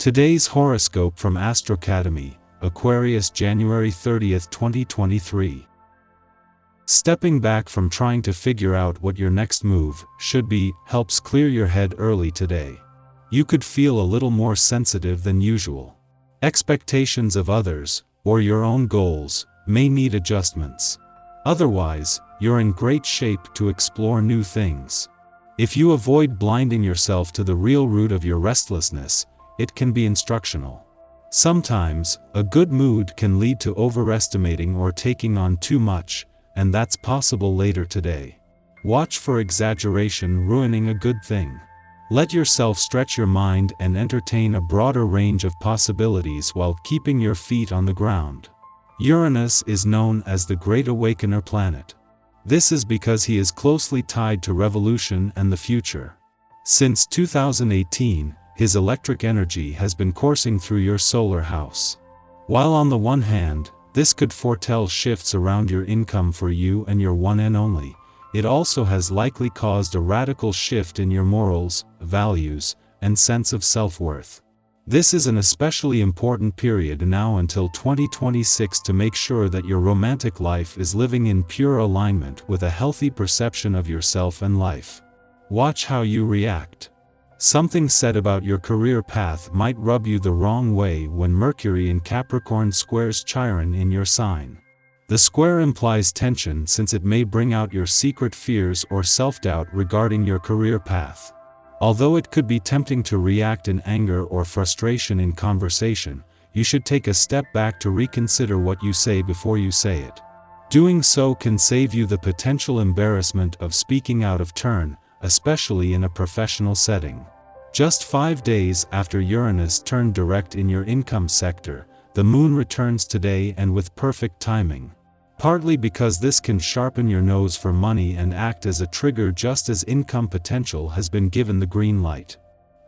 Today's horoscope from Astrocademy, Aquarius January 30th, 2023. Stepping back from trying to figure out what your next move should be helps clear your head early today. You could feel a little more sensitive than usual. Expectations of others, or your own goals, may need adjustments. Otherwise, you're in great shape to explore new things. If you avoid blinding yourself to the real root of your restlessness, it can be instructional. Sometimes, a good mood can lead to overestimating or taking on too much, and that's possible later today. Watch for exaggeration ruining a good thing. Let yourself stretch your mind and entertain a broader range of possibilities while keeping your feet on the ground. Uranus is known as the Great Awakener planet. This is because he is closely tied to revolution and the future. Since 2018, his electric energy has been coursing through your solar house. While on the one hand, this could foretell shifts around your income for you and your one and only, it also has likely caused a radical shift in your morals, values, and sense of self-worth. This is an especially important period now until 2026 to make sure that your romantic life is living in pure alignment with a healthy perception of yourself and life. Watch how you react. Something said about your career path might rub you the wrong way when Mercury in Capricorn squares Chiron in your sign. The square implies tension since it may bring out your secret fears or self-doubt regarding your career path. Although it could be tempting to react in anger or frustration in conversation, you should take a step back to reconsider what you say before you say it. Doing so can save you the potential embarrassment of speaking out of turn, especially in a professional setting. Just 5 days after Uranus turned direct in your income sector, the moon returns today and with perfect timing. Partly because this can sharpen your nose for money and act as a trigger just as income potential has been given the green light.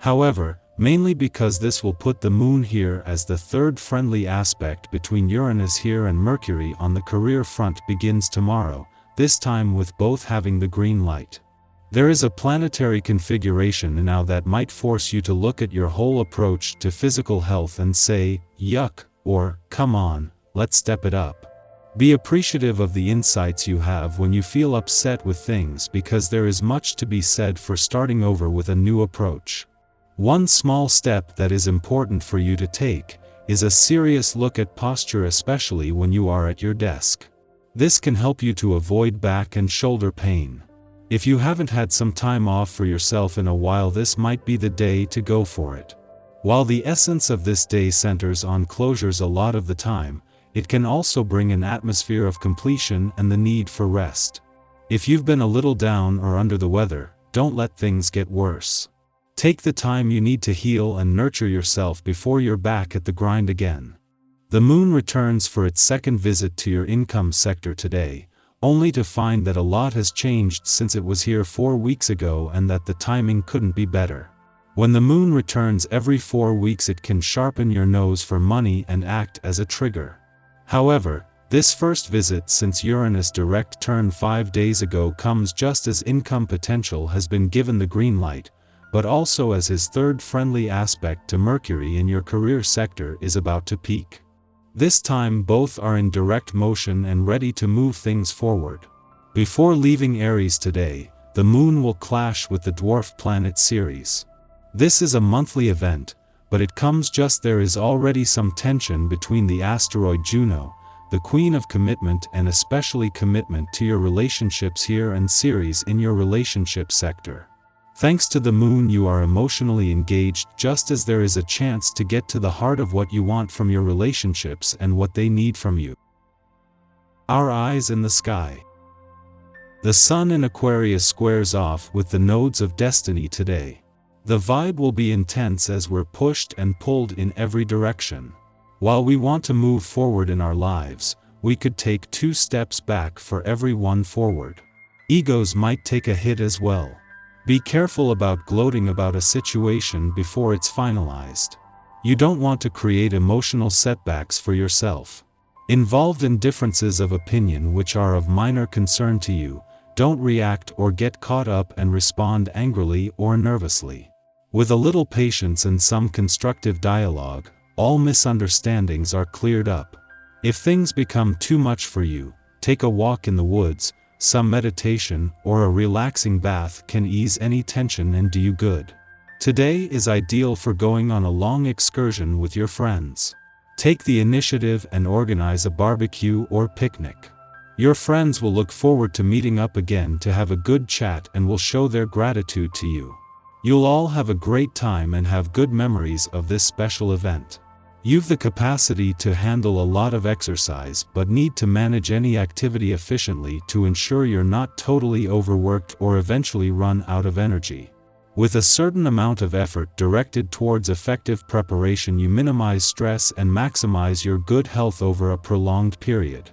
However, mainly because this will put the moon here as the third friendly aspect between Uranus here and Mercury on the career front begins tomorrow, this time with both having the green light. There is a planetary configuration now that might force you to look at your whole approach to physical health and say, yuck, or, come on, let's step it up. Be appreciative of the insights you have when you feel upset with things because there is much to be said for starting over with a new approach. One small step that is important for you to take is a serious look at posture, especially when you are at your desk. This can help you to avoid back and shoulder pain. If you haven't had some time off for yourself in a while, this might be the day to go for it. While the essence of this day centers on closures a lot of the time, it can also bring an atmosphere of completion and the need for rest. If you've been a little down or under the weather, don't let things get worse. Take the time you need to heal and nurture yourself before you're back at the grind again. The moon returns for its second visit to your income sector today, only to find that a lot has changed since it was here 4 weeks ago and that the timing couldn't be better. When the moon returns every 4 weeks, it can sharpen your nose for money and act as a trigger. However, this first visit since Uranus direct turn 5 days ago comes just as income potential has been given the green light, but also as his third friendly aspect to Mercury in your career sector is about to peak. This time both are in direct motion and ready to move things forward. Before leaving Aries today, the moon will clash with the dwarf planet Ceres. This is a monthly event, but it comes just there is already some tension between the asteroid Juno, the queen of commitment and especially commitment to your relationships here, and Ceres in your relationship sector. Thanks to the moon you are emotionally engaged just as there is a chance to get to the heart of what you want from your relationships and what they need from you. Our eyes in the sky. The sun in Aquarius squares off with the nodes of destiny today. The vibe will be intense as we're pushed and pulled in every direction. While we want to move forward in our lives, we could take 2 steps back for every one forward. Egos might take a hit as well. Be careful about gloating about a situation before it's finalized. You don't want to create emotional setbacks for yourself. Involved in differences of opinion which are of minor concern to you, don't react or get caught up and respond angrily or nervously. With a little patience and some constructive dialogue, all misunderstandings are cleared up. If things become too much for you, take a walk in the woods, some meditation or a relaxing bath can ease any tension and do you good. Today is ideal for going on a long excursion with your friends. Take the initiative and organize a barbecue or picnic. Your friends will look forward to meeting up again to have a good chat and will show their gratitude to you. You'll all have a great time and have good memories of this special event. You've the capacity to handle a lot of exercise but need to manage any activity efficiently to ensure you're not totally overworked or eventually run out of energy. With a certain amount of effort directed towards effective preparation, you minimize stress and maximize your good health over a prolonged period.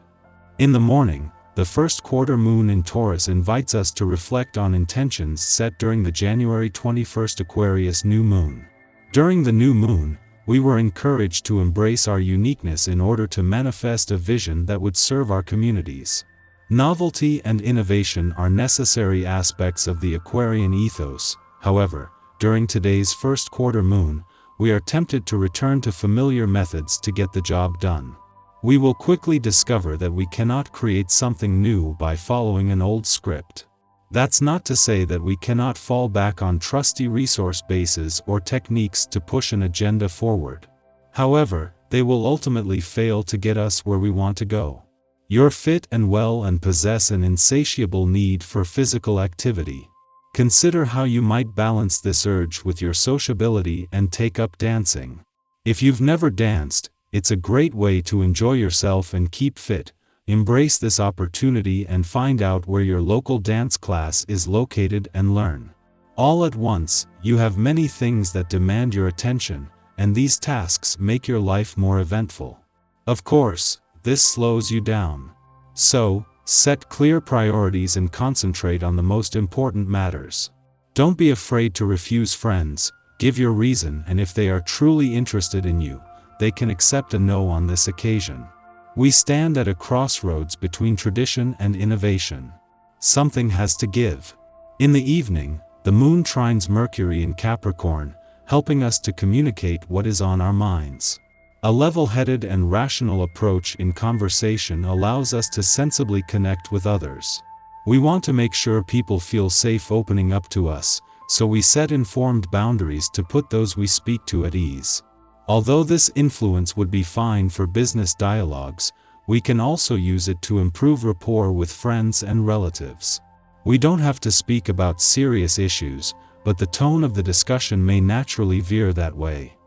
In the morning, the first quarter moon in Taurus invites us to reflect on intentions set during the January 21st Aquarius new moon. During the new moon, we were encouraged to embrace our uniqueness in order to manifest a vision that would serve our communities. Novelty and innovation are necessary aspects of the Aquarian ethos. However, during today's first quarter moon, we are tempted to return to familiar methods to get the job done. We will quickly discover that we cannot create something new by following an old script. That's not to say that we cannot fall back on trusty resource bases or techniques to push an agenda forward. However, they will ultimately fail to get us where we want to go. You're fit and well and possess an insatiable need for physical activity. Consider how you might balance this urge with your sociability and take up dancing. If you've never danced, it's a great way to enjoy yourself and keep fit. Embrace this opportunity and find out where your local dance class is located and learn. All at once, you have many things that demand your attention, and these tasks make your life more eventful. Of course, this slows you down. So, set clear priorities and concentrate on the most important matters. Don't be afraid to refuse friends, give your reason, and if they are truly interested in you, they can accept a no on this occasion. We stand at a crossroads between tradition and innovation. Something has to give. In the evening, the moon trines Mercury in Capricorn, helping us to communicate what is on our minds. A level-headed and rational approach in conversation allows us to sensibly connect with others. We want to make sure people feel safe opening up to us, so we set informed boundaries to put those we speak to at ease. Although this influence would be fine for business dialogues, we can also use it to improve rapport with friends and relatives. We don't have to speak about serious issues, but the tone of the discussion may naturally veer that way.